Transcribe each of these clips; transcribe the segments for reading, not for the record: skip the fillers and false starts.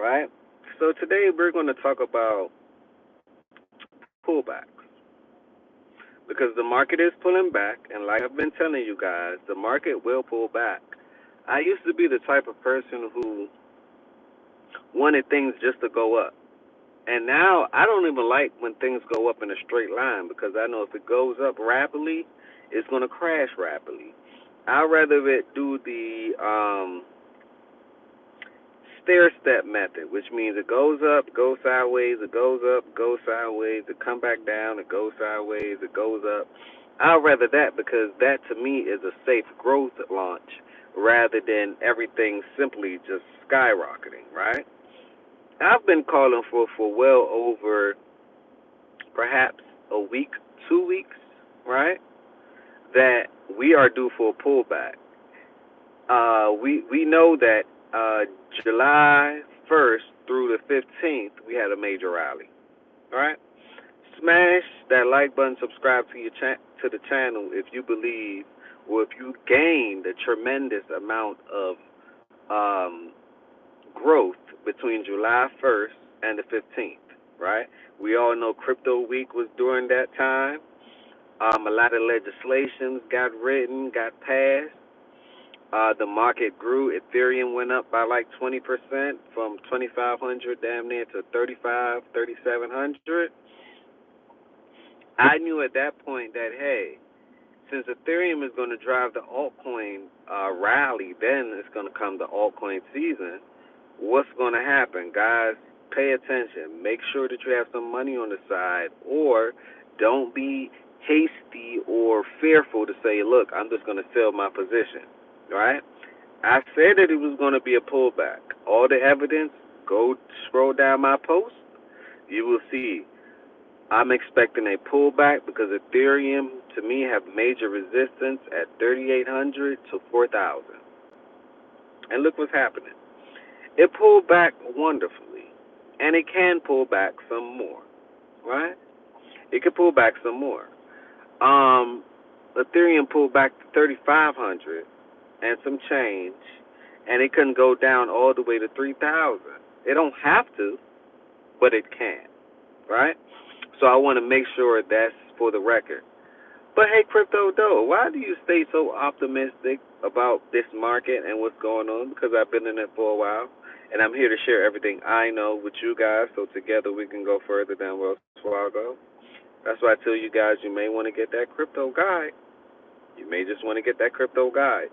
right? So today we're going to talk about pullbacks because the market is pulling back, and like I've been telling you guys, the market will pull back. I used to be the type of person who wanted things just to go up. And now I don't even like when things go up in a straight line because I know if it goes up rapidly, it's going to crash rapidly. I'd rather it do the stair step method, which means it goes up, goes sideways, it goes up, goes sideways, it come back down, it goes sideways, it goes up. I'd rather that because that to me is a safe growth launch rather than everything simply just skyrocketing, right? I've been calling for well over perhaps a week, 2 weeks, right? That we are due for a pullback. We know that uh, July 1st through the 15th we had a major rally, all right? Smash that like button, subscribe to to the channel if you believe or if you gained a tremendous amount of um, growth between July 1st and the 15th, right? We all know Crypto Week was during that time. A lot of legislations got written, got passed. The market grew. Ethereum went up by like 20% from 2,500 damn near to 3,700. I knew at that point that, hey, since Ethereum is going to drive the altcoin rally, then it's going to come the altcoin season. What's going to happen? Guys, pay attention. Make sure that you have some money on the side, or don't be hasty or fearful to say, look, I'm just going to sell my position, right? I said that it was going to be a pullback. All the evidence, go scroll down my post. You will see I'm expecting a pullback because Ethereum, to me, have major resistance at 3,800 to 4,000. And look what's happening. It pulled back wonderfully, and it can pull back some more, right? It can pull back some more. Ethereum pulled back to 3,500 and some change, and it couldn't go down all the way to 3,000. It don't have to, but it can, right? So I want to make sure that's for the record. But hey, Crypto Doe, why do you stay so optimistic about this market and what's going on? Because I've been in it for a while, and I'm here to share everything I know with you guys, so together we can go further than Wells Fargo. That's why I tell you guys you may want to get that crypto guide. You may just want to get that crypto guide.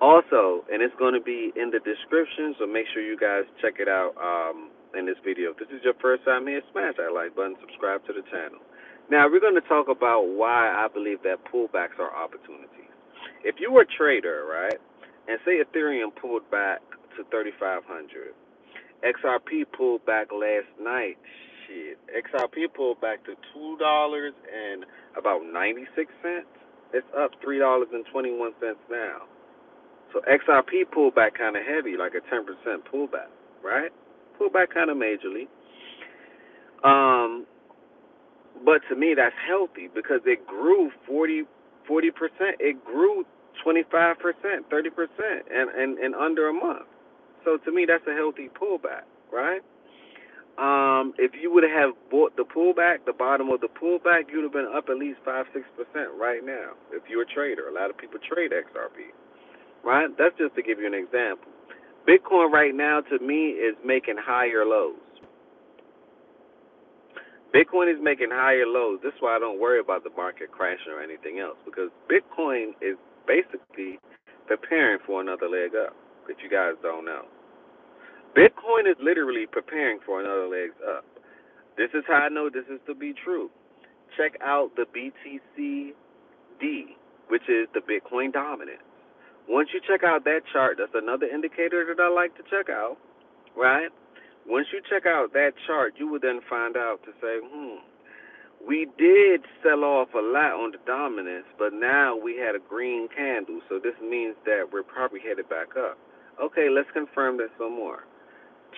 Also, and it's going to be in the description, so make sure you guys check it out in this video. If this is your first time here, smash that like button, subscribe to the channel. Now, we're going to talk about why I believe that pullbacks are opportunities. If you were a trader, right, and say Ethereum pulled back to 3,500, XRP pulled back last night. Shit, XRP pulled back to $2 and about 96 cents. It's up $3.21 now. So XRP pulled back kind of heavy, like a 10% pullback, right? Pulled back kind of majorly. But to me, that's healthy because it grew 40%. It grew 25%, 30% in under a month. So to me, that's a healthy pullback, right? If you would have bought the pullback, the bottom of the pullback, you'd have been up at least 5-6% right now. If you're a trader, a lot of people trade XRP, right? That's just to give you an example. Bitcoin right now, to me, is making higher lows. Bitcoin is making higher lows. This is why I don't worry about the market crashing or anything else, because Bitcoin is basically preparing for another leg up, if you guys don't know. Bitcoin is literally preparing for another leg up. This is how I know this is to be true. Check out the BTCD, which is the Bitcoin dominance. Once you check out that chart, that's another indicator that I like to check out, right? Once you check out that chart, you will then find out to say, we did sell off a lot on the dominance, but now we had a green candle, so this means that we're probably headed back up. Okay, let's confirm that some more.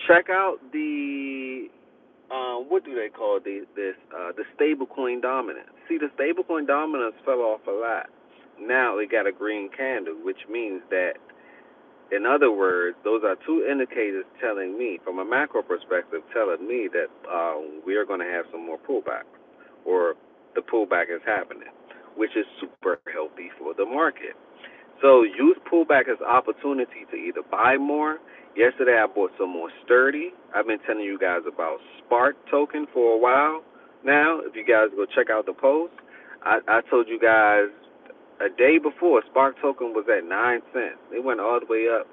Check out the what do they call this? The stablecoin dominance. See, the stablecoin dominance fell off a lot. Now it got a green candle, which means that In other words, those are two indicators telling me, from a macro perspective, telling me that we are going to have some more pullback, or the pullback is happening, which is super healthy for the market. So use pullback as opportunity to either buy more. Yesterday I bought some more sturdy. I've been telling you guys about Spark token for a while now. If you guys go check out the post, I told you guys a day before Spark token was at 9 cents. It went all the way up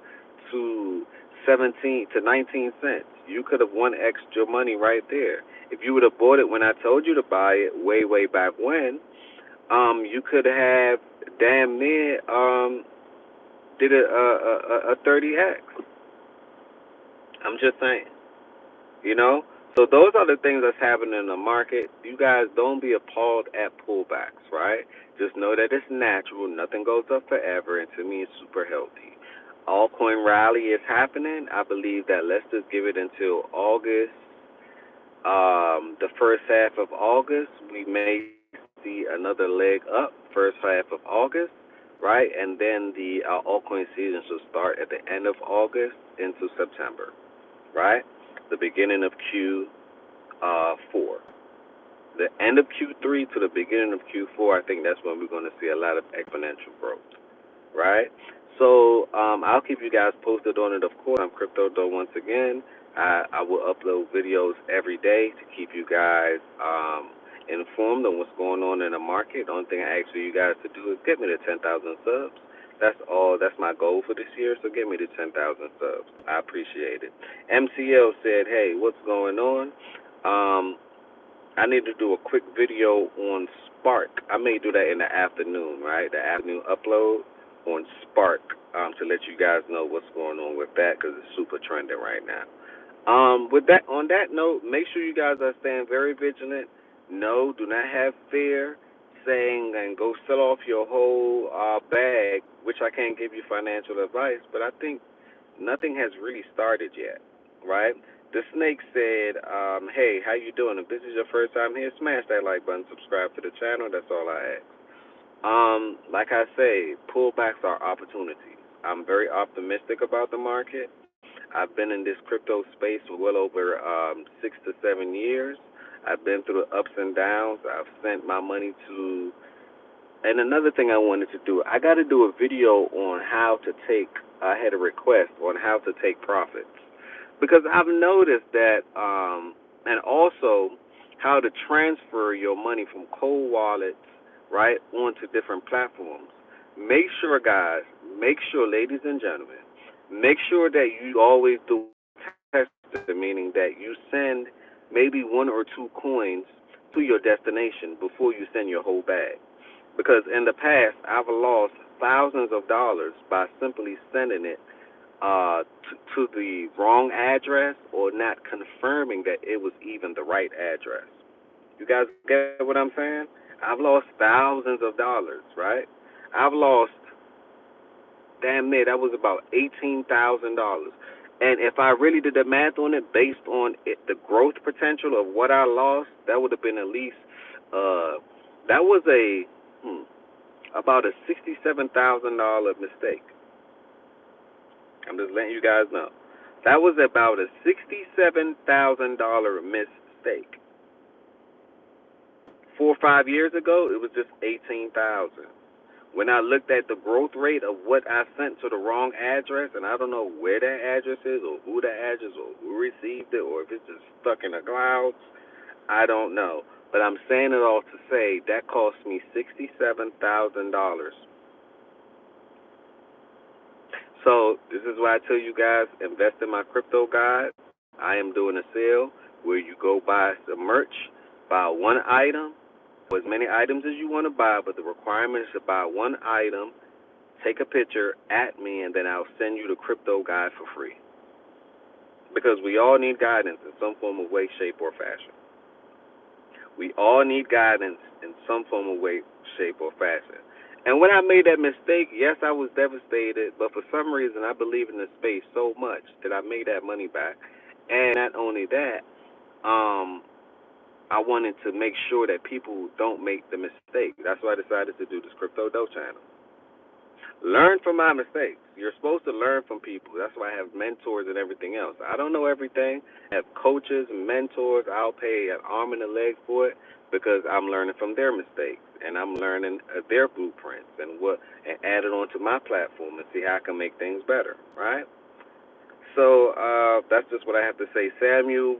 to 17 to 19 cents. You could have won extra money right there. If you would have bought it when I told you to buy it way back when, you could have damn near did a 30x. I'm just saying, you know. So those are the things that's happening in the market. You guys don't be appalled at pullbacks, right? Just know that it's natural. Nothing goes up forever, and to me, it's super healthy. Altcoin rally is happening. I believe that let's just give it until August. The first half of August, we may see another leg up. First half of August, right? And then the altcoin season should start at the end of August into September, right? The beginning of Q4. The end of Q3 to the beginning of Q4, I think that's when we're going to see a lot of exponential growth, right? So I'll keep you guys posted on it, of course. I'm Crypto Doe once again. I will upload videos every day to keep you guys informed on what's going on in the market. The only thing I ask for you guys to do is get me to 10,000 subs. That's all. That's my goal for this year, so get me to 10,000 subs. I appreciate it. MCL said, hey, what's going on? I need to do a quick video on Spark. I may do that in the afternoon, right? The afternoon upload on Spark to let you guys know what's going on with that because it's super trending right now. With that, on that note, make sure you guys are staying very vigilant. No, do not have fear saying and go sell off your whole bag, which I can't give you financial advice, but I think nothing has really started yet, right? The snake said, hey, how you doing? If this is your first time here, smash that like button, subscribe to the channel. That's all I ask. Like I say, pullbacks are opportunities. I'm very optimistic about the market. I've been in this crypto space for well over 6 to 7 years. I've been through the ups and downs. I've sent my money to, and another thing I wanted to do, I got to do a video on how to take, I had a request on how to take profits. Because I've noticed that, and also how to transfer your money from cold wallets, right, onto different platforms. Make sure, guys, ladies and gentlemen, make sure that you always do testing, meaning that you send maybe one or two coins to your destination before you send your whole bag. Because in the past, I've lost thousands of dollars by simply sending it to the wrong address or not confirming that it was even the right address. You guys get what I'm saying? I've lost thousands of dollars, right? I've lost, damn near, that was about $18,000. And if I really did the math on it, based on the growth potential of what I lost, that would have been at least, that was about a $67,000 mistake. I'm just letting you guys know. That was about a $67,000 mistake. 4 or 5 years ago, it was just $18,000. When I looked at the growth rate of what I sent to the wrong address, and I don't know where that address is or who the address or who received it or if it's just stuck in the clouds, I don't know. But I'm saying it all to say that cost me $67,000. So this is why I tell you guys, invest in my crypto guide. I am doing a sale where you go buy some merch, buy one item, or as many items as you want to buy, but the requirement is to buy one item, take a picture at me, and then I'll send you the crypto guide for free. Because we all need guidance in some form of way, shape, or fashion. We all need guidance in some form of way, shape, or fashion. And when I made that mistake, yes, I was devastated, but for some reason I believe in the space so much that I made that money back. And not only that, I wanted to make sure that people don't make the mistake. That's why I decided to do this Crypto Doe channel. Learn from my mistakes. You're supposed to learn from people. That's why I have mentors and everything else. I don't know everything. I have coaches and mentors. I'll pay an arm and a leg for it because I'm learning from their mistakes and I'm learning their blueprints and add it onto my platform and see how I can make things better. Right. So that's just what I have to say. Samuel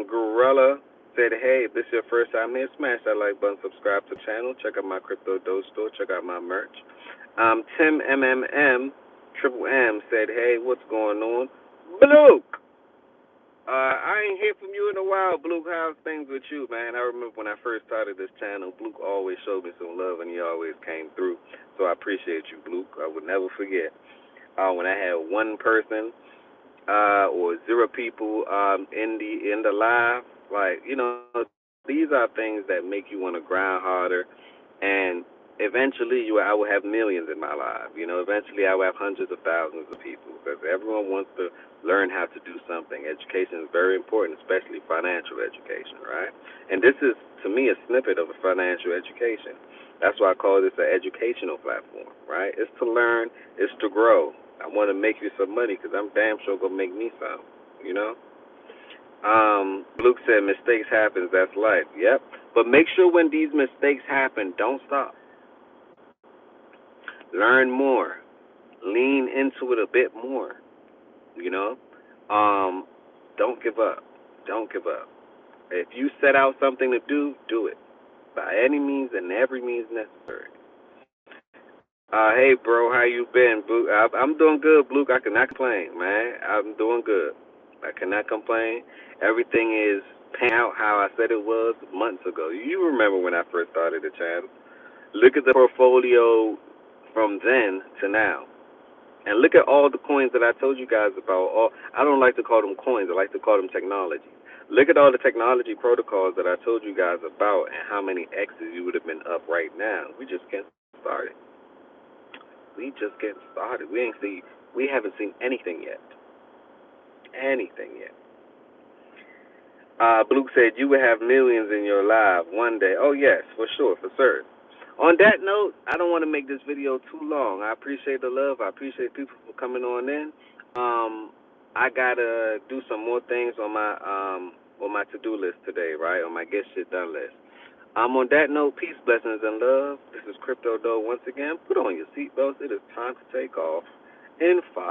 Gorilla said, "Hey, if this is your first time here, smash that like button, subscribe to the channel, check out my Crypto Dough store, check out my merch." Tim MMM Triple M said, "Hey, what's going on, Luke? I ain't hear from you in a while, Blue. How's things with you, man? I remember when I first started this channel, Blue always showed me some love, and he always came through. So I appreciate you, Blue. I would never forget. When I had one person or zero people in the live, like these are things that make you want to grind harder, and eventually I will have millions in my life. Eventually I will have hundreds of thousands of people because everyone wants to learn how to do something. Education is very important, especially financial education, right? And this is to me a snippet of a financial education. That's why I call this an educational platform, right? It's to learn, it's to grow. I want to make you some money because I'm damn sure gonna make me some, you know. Luke said mistakes happen. That's life. Yep. But make sure when these mistakes happen, don't stop. Learn more. Lean into it a bit more. You know. Don't give up. Don't give up. If you set out something to do, do it by any means and every means necessary. Hey, bro, how you been, Blue? I'm doing good, Blue. I cannot complain, man. I'm doing good. I cannot complain. Everything is panning out how I said it was months ago. You remember when I first started the channel? Look at the portfolio from then to now, and look at all the coins that I told you guys about. I don't like to call them coins. I like to call them technology. Look at all the technology protocols that I told you guys about, and how many X's you would have been up right now. We just getting started. We just getting started. We haven't seen anything yet. Anything yet. Blue said you will have millions in your life one day. Oh yes, for sure, for certain. On that note, I don't want to make this video too long. I appreciate the love. I appreciate people for coming on in. I gotta do some more things on my to-do list today, right? On my get shit done list. On that note, peace, blessings, and love. This is Crypto Dough once again. Put on your seatbelts. It is time to take off in 5.